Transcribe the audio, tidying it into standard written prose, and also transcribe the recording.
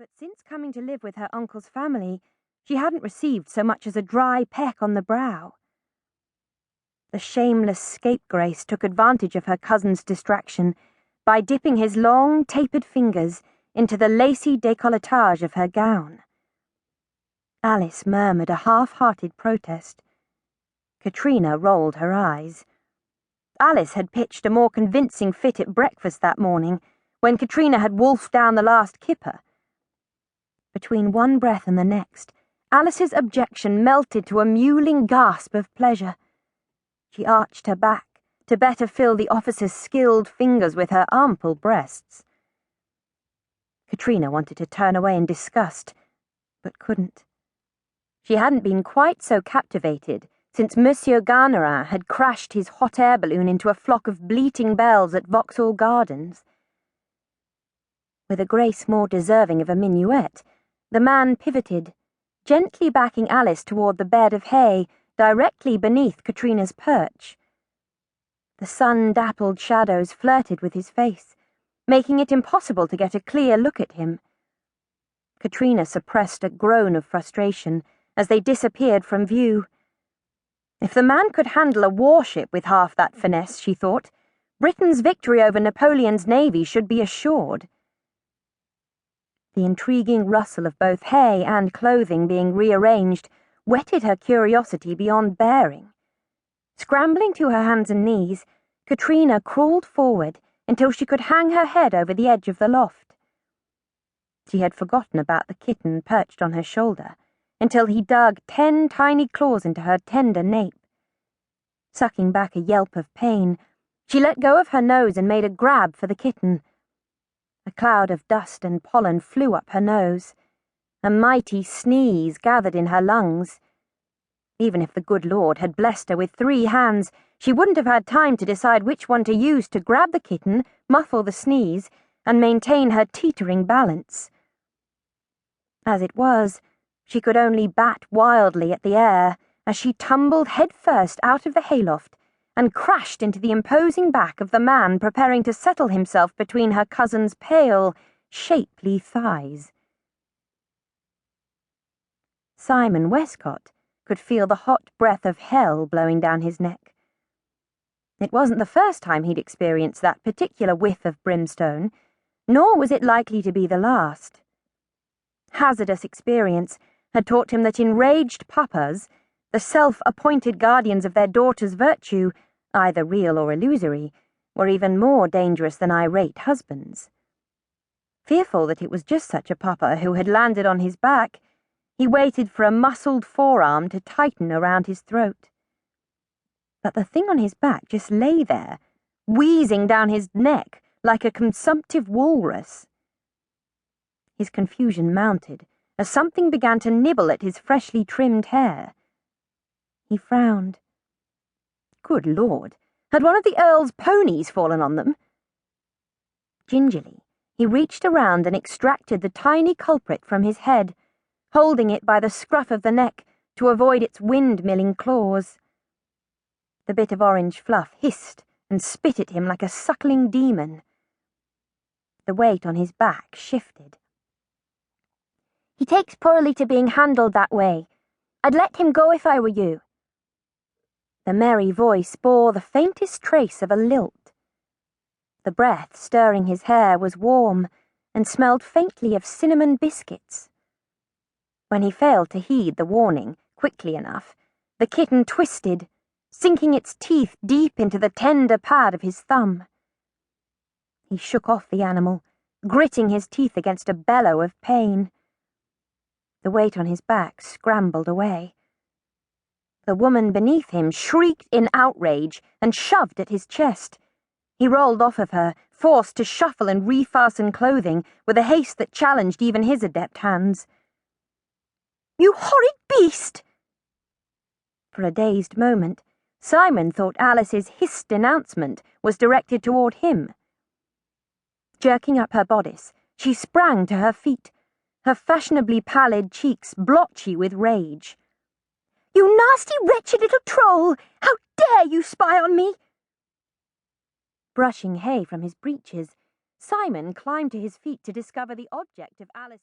but since coming to live with her uncle's family, she hadn't received so much as a dry peck on the brow. The shameless scapegrace took advantage of her cousin's distraction by dipping his long, tapered fingers into the lacy décolletage of her gown. Alice murmured a half-hearted protest. Catriona rolled her eyes. Alice had pitched a more convincing fit at breakfast that morning, when Catriona had wolfed down the last kipper. Between one breath and the next, Alice's objection melted to a mewling gasp of pleasure. She arched her back to better fill the officer's skilled fingers with her ample breasts. Catriona wanted to turn away in disgust, but couldn't. She hadn't been quite so captivated since Monsieur Garnerin had crashed his hot air balloon into a flock of bleating bells at Vauxhall Gardens. With a grace more deserving of a minuet, the man pivoted, gently backing Alice toward the bed of hay directly beneath Catriona's perch. The sun-dappled shadows flirted with his face, making it impossible to get a clear look at him. Catriona suppressed a groan of frustration as they disappeared from view. If the man could handle a warship with half that finesse, she thought, Britain's victory over Napoleon's navy should be assured. The intriguing rustle of both hay and clothing being rearranged whetted her curiosity beyond bearing. Scrambling to her hands and knees, Catriona crawled forward until she could hang her head over the edge of the loft. She had forgotten about the kitten perched on her shoulder until he dug 10 tiny claws into her tender nape. Sucking back a yelp of pain, she let go of her nose and made a grab for the kitten. A cloud of dust and pollen flew up her nose. A mighty sneeze gathered in her lungs. Even if the good Lord had blessed her with 3 hands, she wouldn't have had time to decide which one to use to grab the kitten, muffle the sneeze, and maintain her teetering balance. As it was, she could only bat wildly at the air as she tumbled headfirst out of the hayloft and crashed into the imposing back of the man preparing to settle himself between her cousin's pale, shapely thighs. Simon Wescott could feel the hot breath of hell blowing down his neck. It wasn't the first time he'd experienced that particular whiff of brimstone, nor was it likely to be the last. Hazardous experience had taught him that enraged papas, the self-appointed guardians of their daughter's virtue, either real or illusory, were even more dangerous than irate husbands. Fearful that it was just such a papa who had landed on his back, he waited for a muscled forearm to tighten around his throat. But the thing on his back just lay there, wheezing down his neck like a consumptive walrus. His confusion mounted as something began to nibble at his freshly trimmed hair. He frowned. Good Lord, had one of the Earl's ponies fallen on them? Gingerly, he reached around and extracted the tiny culprit from his head, holding it by the scruff of the neck to avoid its windmilling claws. The bit of orange fluff hissed and spit at him like a suckling demon. The weight on his back shifted. He takes poorly to being handled that way. I'd let him go if I were you. The merry voice bore the faintest trace of a lilt. The breath stirring his hair was warm and smelled faintly of cinnamon biscuits. When he failed to heed the warning quickly enough, the kitten twisted, sinking its teeth deep into the tender pad of his thumb. He shook off the animal, gritting his teeth against a bellow of pain. The weight on his back scrambled away. The woman beneath him shrieked in outrage and shoved at his chest. He rolled off of her, forced to shuffle and refasten clothing with a haste that challenged even his adept hands. "You horrid beast!" For a dazed moment, Simon thought Alice's hissed denouncement was directed toward him. Jerking up her bodice, she sprang to her feet, her fashionably pallid cheeks blotchy with rage. "You nasty, wretched little troll! How dare you spy on me?" Brushing hay from his breeches, Simon climbed to his feet to discover the object of Alice's